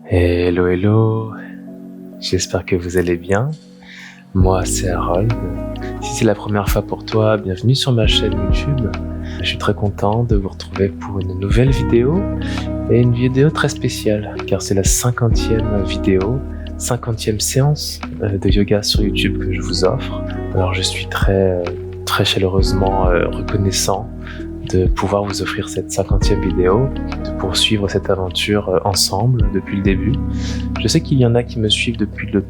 Hello, hello, j'espère que vous allez bien. Moi, c'est Harold. Si c'est la première fois pour toi, bienvenue sur ma chaîne YouTube. Je suis très content de vous retrouver pour une nouvelle vidéo, et une vidéo très spéciale, car c'est la 50e vidéo, 50e séance de yoga sur YouTube que je vous offre. Alors je suis très chaleureusement reconnaissant de pouvoir vous offrir cette 50e vidéo, de poursuivre cette aventure ensemble depuis le début. Je sais qu'il y en a qui me suivent depuis le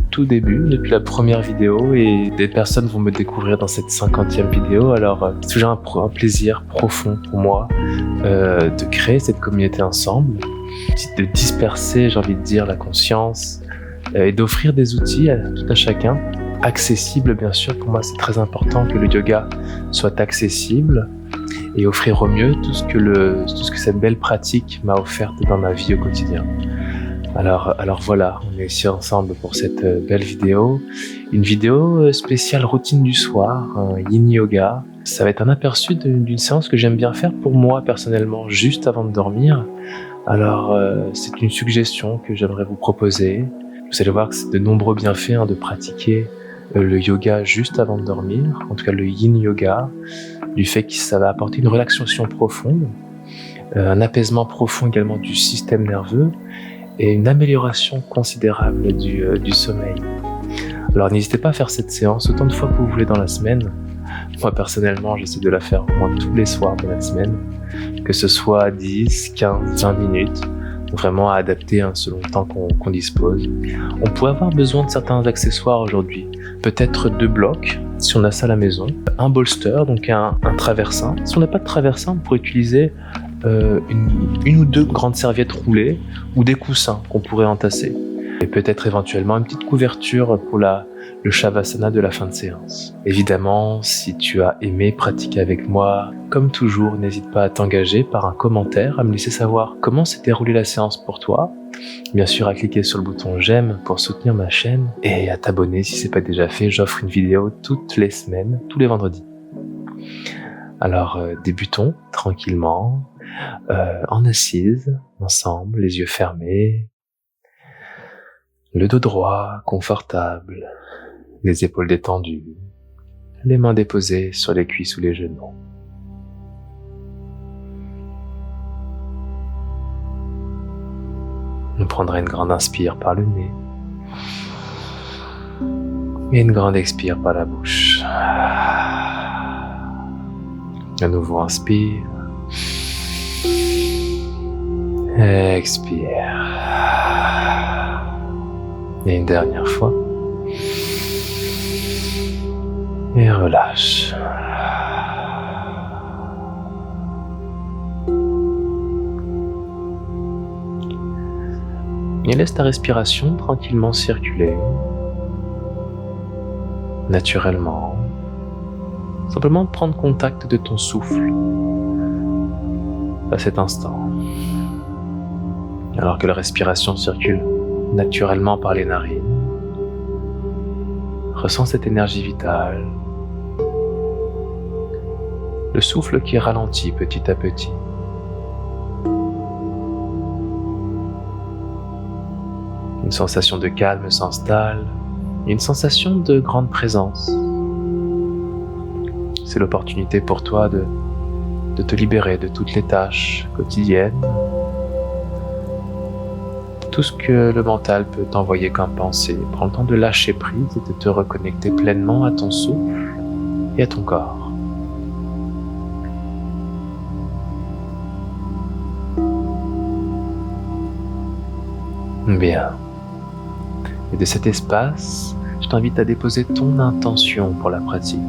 tout début, depuis la première vidéo, et des personnes vont me découvrir dans cette 50e vidéo. Alors c'est toujours un plaisir profond pour moi de créer cette communauté ensemble, de disperser, j'ai envie de dire, la conscience et d'offrir des outils à tout un chacun, accessibles bien sûr. Pour moi c'est très important que le yoga soit accessible et offrir au mieux tout ce que cette belle pratique m'a offert dans ma vie au quotidien. Alors voilà, on est ici ensemble pour cette belle vidéo, une vidéo spéciale routine du soir, un yin yoga. Ça va être un aperçu d'une séance que j'aime bien faire pour moi personnellement, juste avant de dormir. Alors c'est une suggestion que j'aimerais vous proposer. Vous allez voir que c'est de nombreux bienfaits de pratiquer le yoga juste avant de dormir, en tout cas le yin yoga, du fait que ça va apporter une relaxation profonde, un apaisement profond également du système nerveux et une amélioration considérable du sommeil. Alors n'hésitez pas à faire cette séance autant de fois que vous voulez dans la semaine. Moi personnellement j'essaie de la faire au moins tous les soirs de la semaine, que ce soit 10, 15, 20 minutes, vraiment à adapter selon le temps qu'on dispose. On pourrait avoir besoin de certains accessoires aujourd'hui, peut-être 2 blocs si on a ça à la maison, un bolster, donc un traversin. Si on n'a pas de traversin, on pourrait utiliser une ou 2 grandes serviettes roulées ou des coussins qu'on pourrait entasser, et peut-être éventuellement une petite couverture pour le shavasana de la fin de séance. Évidemment, si tu as aimé pratiquer avec moi, comme toujours, n'hésite pas à t'engager par un commentaire, à me laisser savoir comment s'est déroulée la séance pour toi. Bien sûr, à cliquer sur le bouton j'aime pour soutenir ma chaîne et à t'abonner si c'est pas déjà fait. J'offre une vidéo toutes les semaines, tous les vendredis. Alors débutons tranquillement, en assise, ensemble, les yeux fermés, le dos droit, confortable, les épaules détendues, les mains déposées sur les cuisses ou les genoux. On prendra une grande inspire par le nez et une grande expire par la bouche. À nouveau inspire, expire, et une dernière fois, et relâche. Et laisse ta respiration tranquillement circuler, naturellement. Simplement prendre contact de ton souffle à cet instant. Alors que la respiration circule naturellement par les narines, ressens cette énergie vitale, le souffle qui ralentit petit à petit. Une sensation de calme s'installe, une sensation de grande présence. C'est l'opportunité pour toi de te libérer de toutes les tâches quotidiennes, tout ce que le mental peut t'envoyer comme pensée. Prends le temps de lâcher prise et de te reconnecter pleinement à ton souffle et à ton corps. Bien. Et de cet espace, je t'invite à déposer ton intention pour la pratique.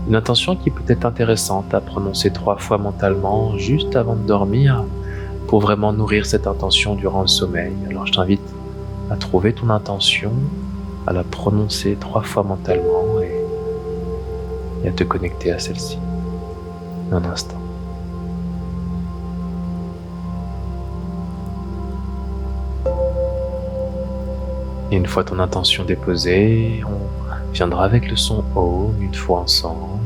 Une intention qui peut être intéressante à prononcer 3 fois mentalement juste avant de dormir pour vraiment nourrir cette intention durant le sommeil. Alors je t'invite à trouver ton intention, à la prononcer 3 fois mentalement et à te connecter à celle-ci. Un instant. Et une fois ton intention déposée, on viendra avec le son Om une fois ensemble.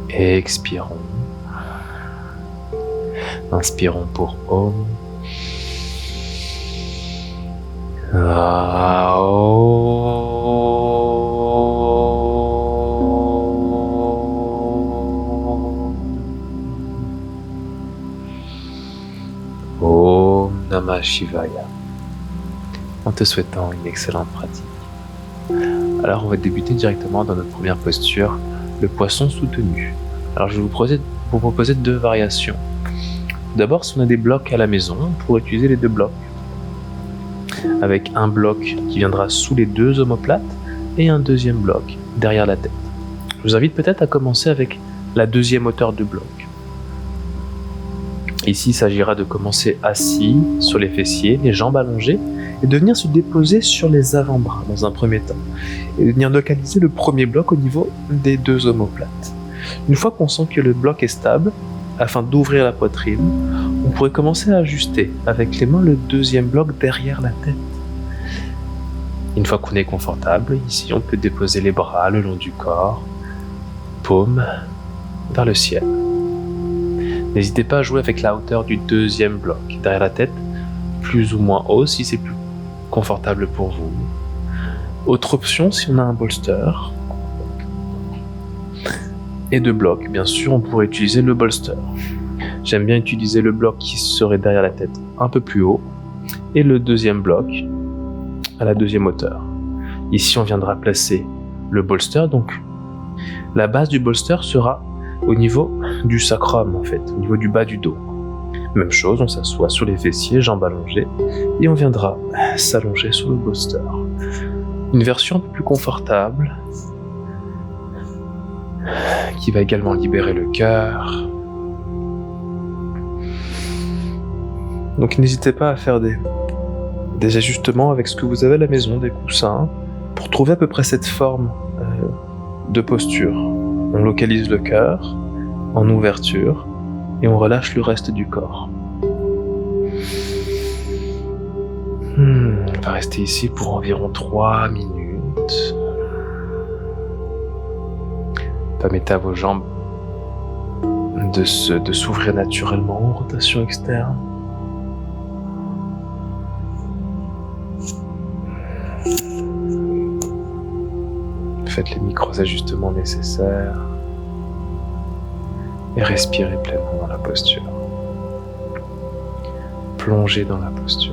Expirons. Inspirons pour Om. Ah, Om Namah Shivaya. En te souhaitant une excellente pratique. Alors on va débuter directement dans notre première posture, le poisson soutenu. Alors je vais vous proposer deux variations. D'abord, si on a des blocs à la maison, on pourrait utiliser les deux blocs. Avec un bloc qui viendra sous les deux omoplates et un deuxième bloc derrière la tête. Je vous invite peut-être à commencer avec la deuxième hauteur de bloc. Ici, il s'agira de commencer assis sur les fessiers, les jambes allongées, et de venir se déposer sur les avant-bras dans un premier temps, et de venir localiser le premier bloc au niveau des deux omoplates. Une fois qu'on sent que le bloc est stable, afin d'ouvrir la poitrine, on pourrait commencer à ajuster avec les mains le deuxième bloc derrière la tête. Une fois qu'on est confortable, ici on peut déposer les bras le long du corps, paume vers le ciel. N'hésitez pas à jouer avec la hauteur du deuxième bloc derrière la tête, plus ou moins haut si c'est plus confortable pour vous. Autre option, si on a un bolster et deux blocs, bien sûr, on pourrait utiliser le bolster. J'aime bien utiliser le bloc qui serait derrière la tête un peu plus haut et le deuxième bloc à la deuxième hauteur. Ici, on viendra placer le bolster, donc la base du bolster sera au niveau du sacrum en fait, au niveau du bas du dos. Même chose, on s'assoit sur les fessiers, jambes allongées, et on viendra s'allonger sur le bolster. Une version un peu plus confortable, qui va également libérer le cœur. Donc n'hésitez pas à faire des ajustements avec ce que vous avez à la maison, des coussins, pour trouver à peu près cette forme de posture. On localise le cœur en ouverture et on relâche le reste du corps. On va rester ici pour environ 3 minutes. Permettez à vos jambes de s'ouvrir naturellement en rotation externe. Faites les micros-ajustements nécessaires et respirez pleinement dans la posture. Plongez dans la posture.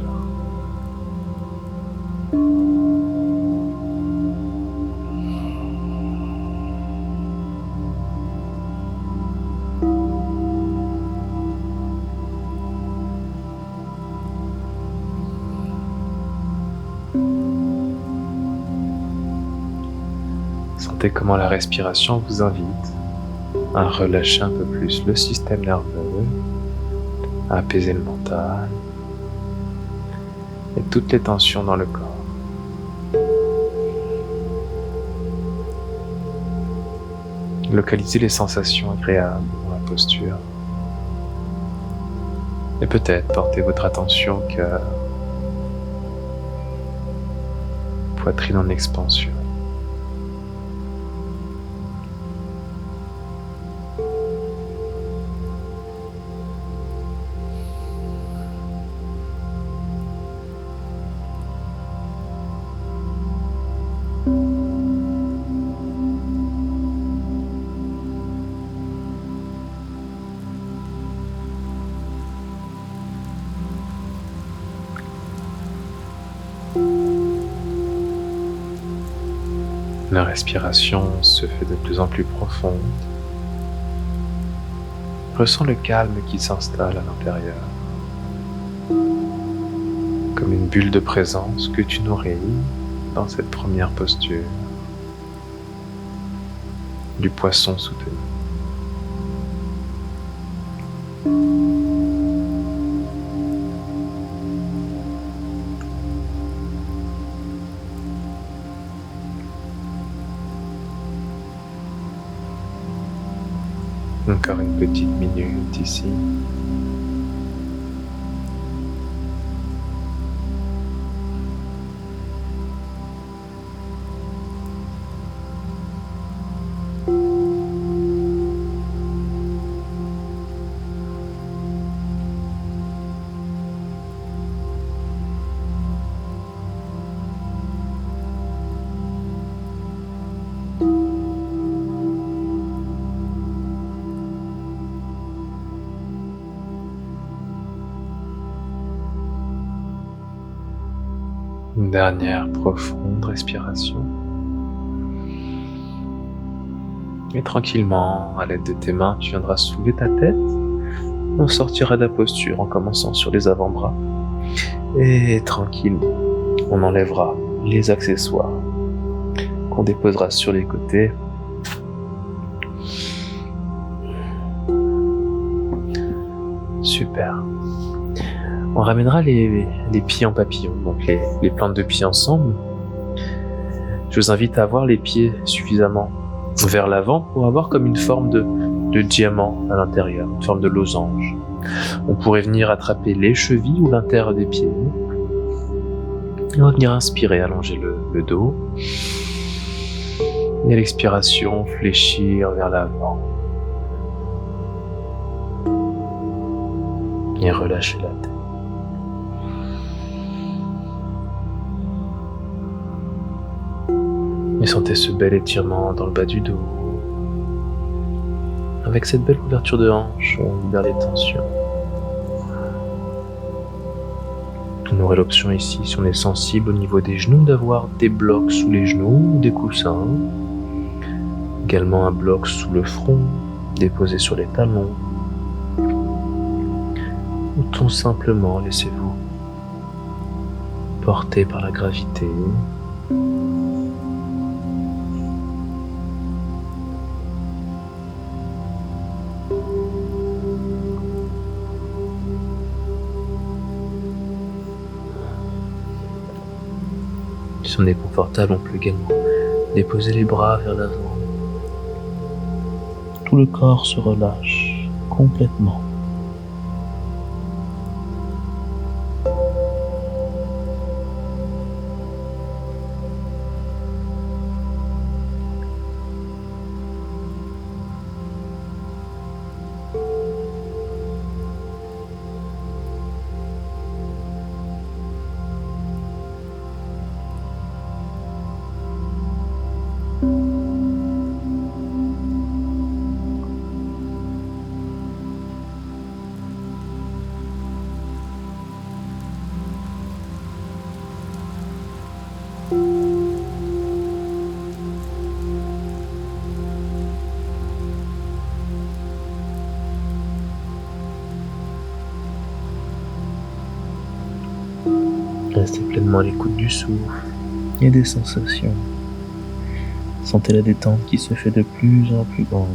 Sentez comment la respiration vous invite à relâcher un peu plus le système nerveux, à apaiser le mental et toutes les tensions dans le corps. Localisez les sensations agréables dans la posture et peut-être portez votre attention au cœur, poitrine en expansion. La respiration se fait de plus en plus profonde. Ressens le calme qui s'installe à l'intérieur, comme une bulle de présence que tu nourris dans cette première posture du poisson soutenu. Encore une petite minute ici. Une dernière profonde respiration. Et tranquillement, à l'aide de tes mains, tu viendras soulever ta tête. On sortira de la posture en commençant sur les avant-bras. Et tranquillement, on enlèvera les accessoires qu'on déposera sur les côtés. Super. On ramènera les pieds en papillon, donc les plantes de pieds ensemble. Je vous invite à avoir les pieds suffisamment vers l'avant pour avoir comme une forme de diamant à l'intérieur, une forme de losange. On pourrait venir attraper les chevilles ou l'intérieur des pieds. Et on va venir inspirer, allonger le dos. Et à l'expiration, fléchir vers l'avant. Et relâcher la tête. Et sentez ce bel étirement dans le bas du dos. Avec cette belle ouverture de hanche, on libère les tensions. On aurait l'option ici, si on est sensible au niveau des genoux, d'avoir des blocs sous les genoux ou des coussins. Également un bloc sous le front, déposé sur les talons. Ou tout simplement, laissez-vous porter par la gravité. Si on est confortable, on peut également déposer les bras vers l'avant. Tout le corps se relâche complètement. Restez pleinement à l'écoute du souffle et des sensations. Sentez la détente qui se fait de plus en plus grande.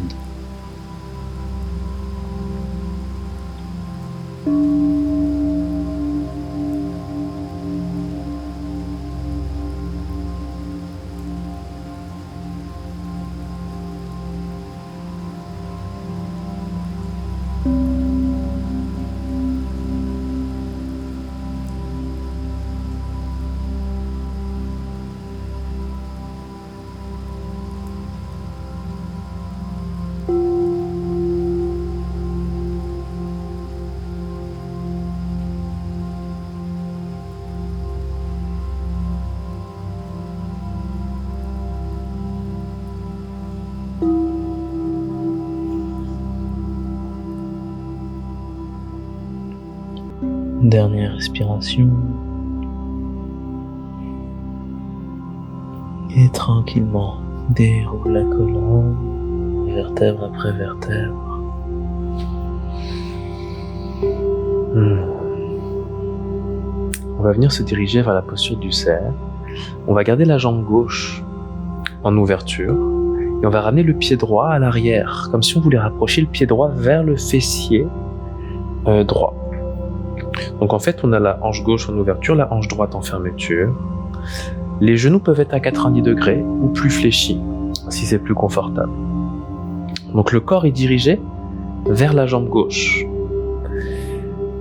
Dernière respiration. Et tranquillement, déroule la colonne, vertèbre après vertèbre. On va venir se diriger vers la posture du cerf. On va garder la jambe gauche en ouverture et on va ramener le pied droit à l'arrière, comme si on voulait rapprocher le pied droit vers le fessier droit. Donc en fait, on a la hanche gauche en ouverture, la hanche droite en fermeture. Les genoux peuvent être à 90 degrés ou plus fléchis, si c'est plus confortable. Donc le corps est dirigé vers la jambe gauche.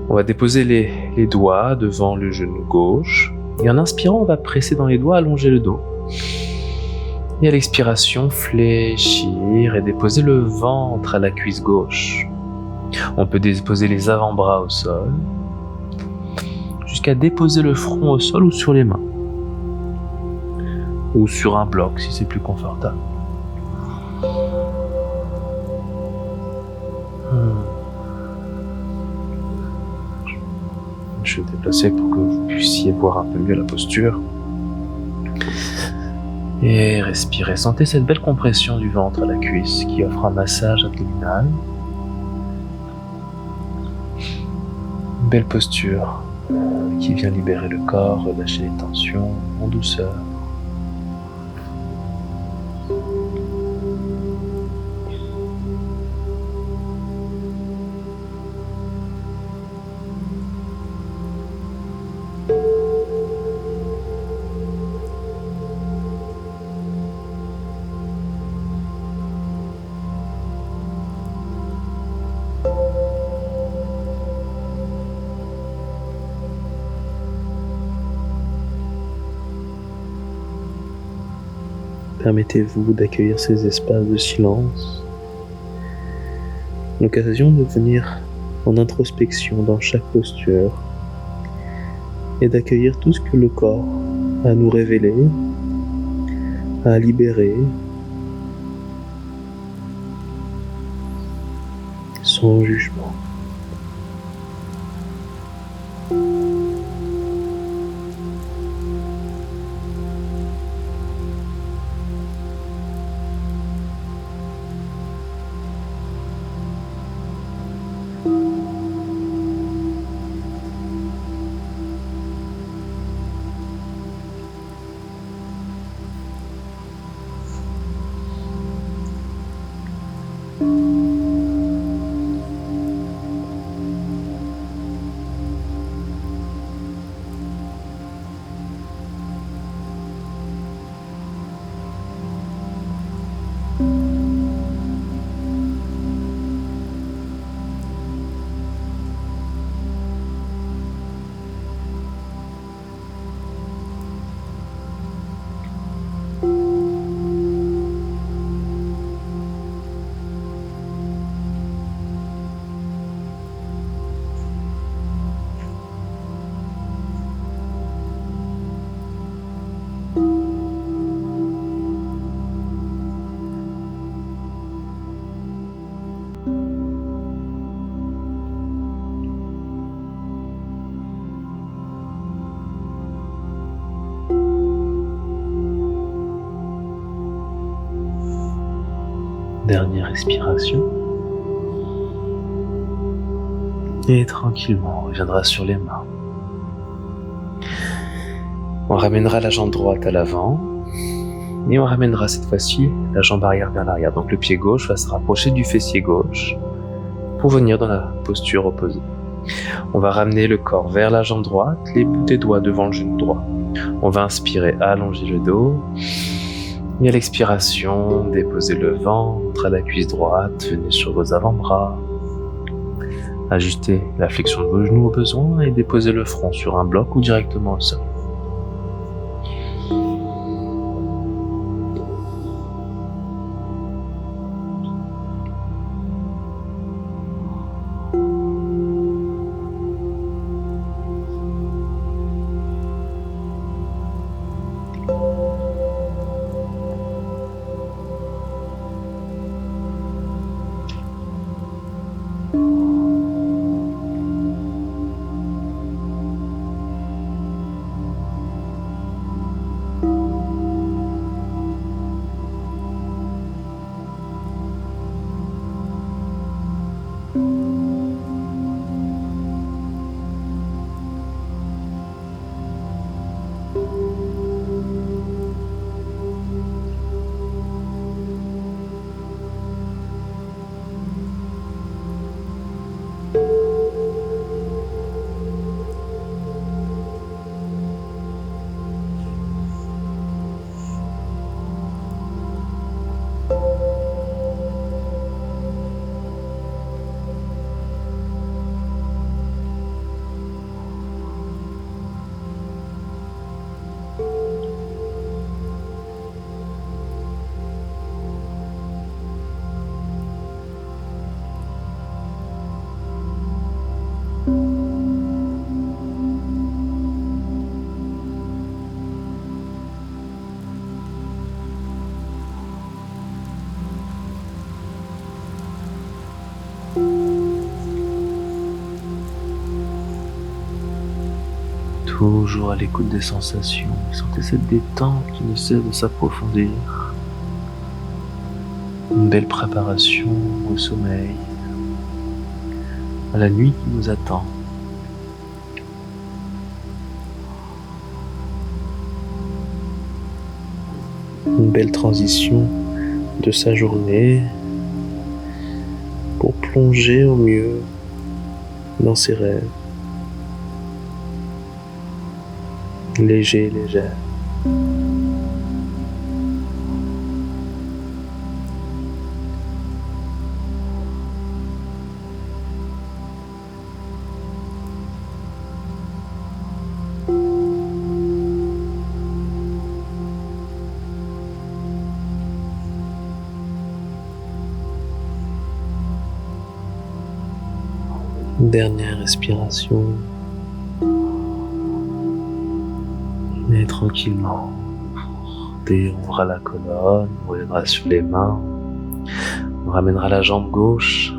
On va déposer les doigts devant le genou gauche. Et en inspirant, on va presser dans les doigts, allonger le dos. Et à l'expiration, fléchir et déposer le ventre à la cuisse gauche. On peut déposer les avant-bras au sol, jusqu'à déposer le front au sol ou sur les mains. Ou sur un bloc si c'est plus confortable. je vais déplacer pour que vous puissiez voir un peu mieux la posture. Et respirez, sentez cette belle compression du ventre à la cuisse qui offre un massage abdominal. Une belle posture qui vient libérer le corps, relâcher les tensions en douceur. Permettez-vous d'accueillir ces espaces de silence, l'occasion de venir en introspection dans chaque posture et d'accueillir tout ce que le corps a à nous révéler, à libérer, sans jugement. Dernière respiration. Et tranquillement, on reviendra sur les mains. On ramènera la jambe droite à l'avant. Et on ramènera cette fois-ci la jambe arrière vers l'arrière. Donc le pied gauche va se rapprocher du fessier gauche pour venir dans la posture opposée. On va ramener le corps vers la jambe droite, les bouts des doigts devant le genou droit. On va inspirer, allonger le dos. Et à l'expiration, déposez le ventre à la cuisse droite, venez sur vos avant-bras. Ajustez la flexion de vos genoux au besoin et déposez le front sur un bloc ou directement au sol. Toujours à l'écoute des sensations, sentez cette détente qui ne cesse de s'approfondir. Une belle préparation au sommeil, à la nuit qui nous attend. Une belle transition de sa journée pour plonger au mieux dans ses rêves. Léger, légère. Dernière respiration. Et tranquillement, on ouvrira la colonne, on reviendra sur les mains, on ramènera la jambe gauche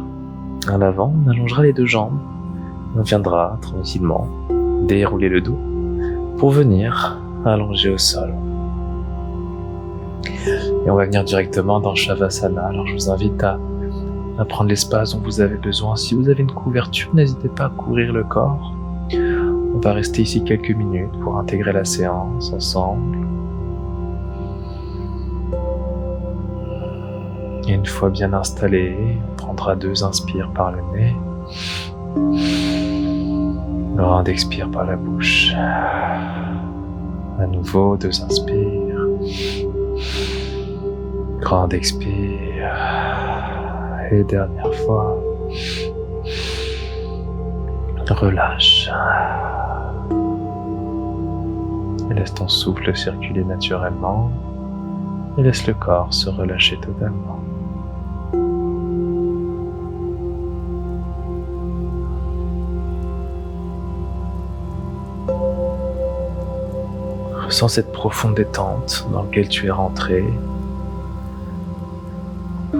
à l'avant, on allongera les deux jambes, on viendra tranquillement dérouler le dos pour venir allonger au sol. Et on va venir directement dans Shavasana. Alors je vous invite à prendre l'espace dont vous avez besoin. Si vous avez une couverture, n'hésitez pas à couvrir le corps. On va rester ici quelques minutes pour intégrer la séance ensemble. Et une fois bien installé, on prendra 2 inspires par le nez. Grand expire par la bouche. À nouveau, 2 inspires. Grand expire. Et dernière fois. Relâche. Et laisse ton souffle circuler naturellement. Et laisse le corps se relâcher totalement. Ressens cette profonde détente dans laquelle tu es rentré.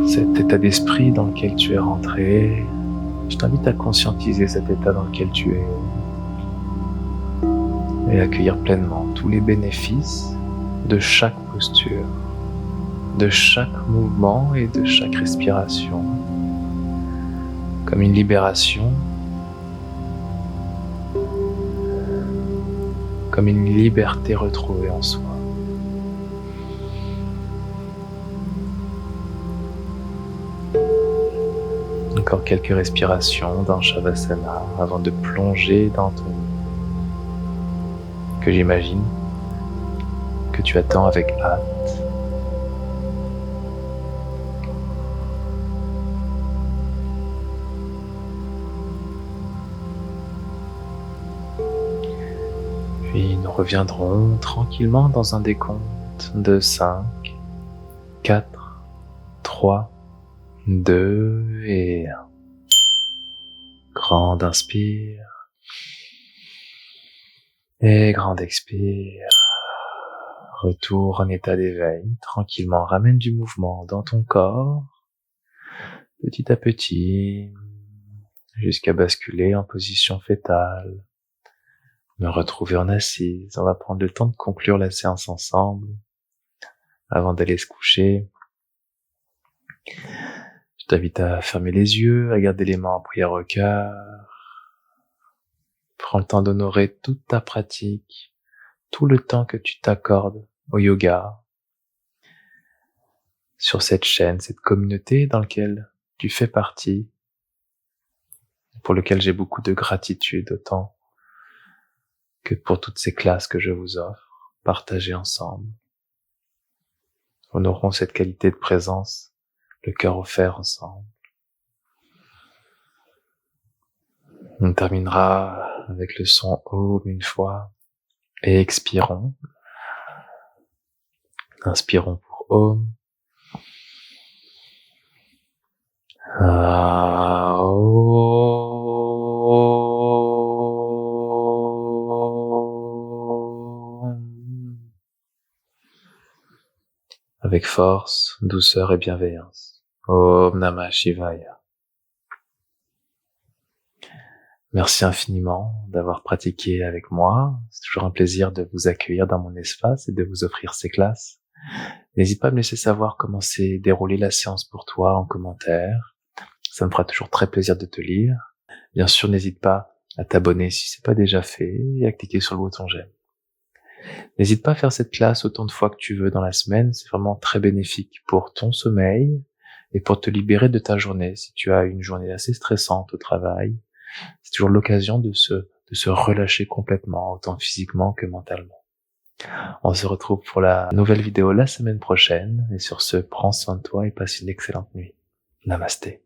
Cet état d'esprit dans lequel tu es rentré. Je t'invite à conscientiser cet état dans lequel tu es et accueillir pleinement tous les bénéfices de chaque posture, de chaque mouvement et de chaque respiration, comme une libération, comme une liberté retrouvée en soi. Encore quelques respirations dans Shavasana avant de plonger dans ton lit, que j'imagine que tu attends avec hâte. Puis nous reviendrons tranquillement dans un décompte de 5, 4, 3, 2 et 1. Grand inspire et grand expire. Retour en état d'éveil. Tranquillement, ramène du mouvement dans ton corps, petit à petit, jusqu'à basculer en position fétale. Me retrouver en assise. On va prendre le temps de conclure la séance ensemble avant d'aller se coucher. Je t'invite à fermer les yeux, à garder les mains en prière au cœur. Prends le temps d'honorer toute ta pratique, tout le temps que tu t'accordes au yoga, sur cette chaîne, cette communauté dans laquelle tu fais partie, pour lequel j'ai beaucoup de gratitude, autant que pour toutes ces classes que je vous offre, partagées ensemble. Honorons cette qualité de présence, le cœur offert ensemble. On terminera avec le son Om une fois et expirons. Inspirons pour Om. Avec force, douceur et bienveillance. Om Namah Shivaya. Merci infiniment d'avoir pratiqué avec moi. C'est toujours un plaisir de vous accueillir dans mon espace et de vous offrir ces classes. N'hésite pas à me laisser savoir comment s'est déroulée la séance pour toi en commentaire. Ça me fera toujours très plaisir de te lire. Bien sûr, n'hésite pas à t'abonner si c'est pas déjà fait et à cliquer sur le bouton j'aime. N'hésite pas à faire cette classe autant de fois que tu veux dans la semaine. C'est vraiment très bénéfique pour ton sommeil et pour te libérer de ta journée. Si tu as une journée assez stressante au travail, c'est toujours l'occasion de se relâcher complètement, autant physiquement que mentalement. On se retrouve pour la nouvelle vidéo la semaine prochaine. Et sur ce, prends soin de toi et passe une excellente nuit. Namasté.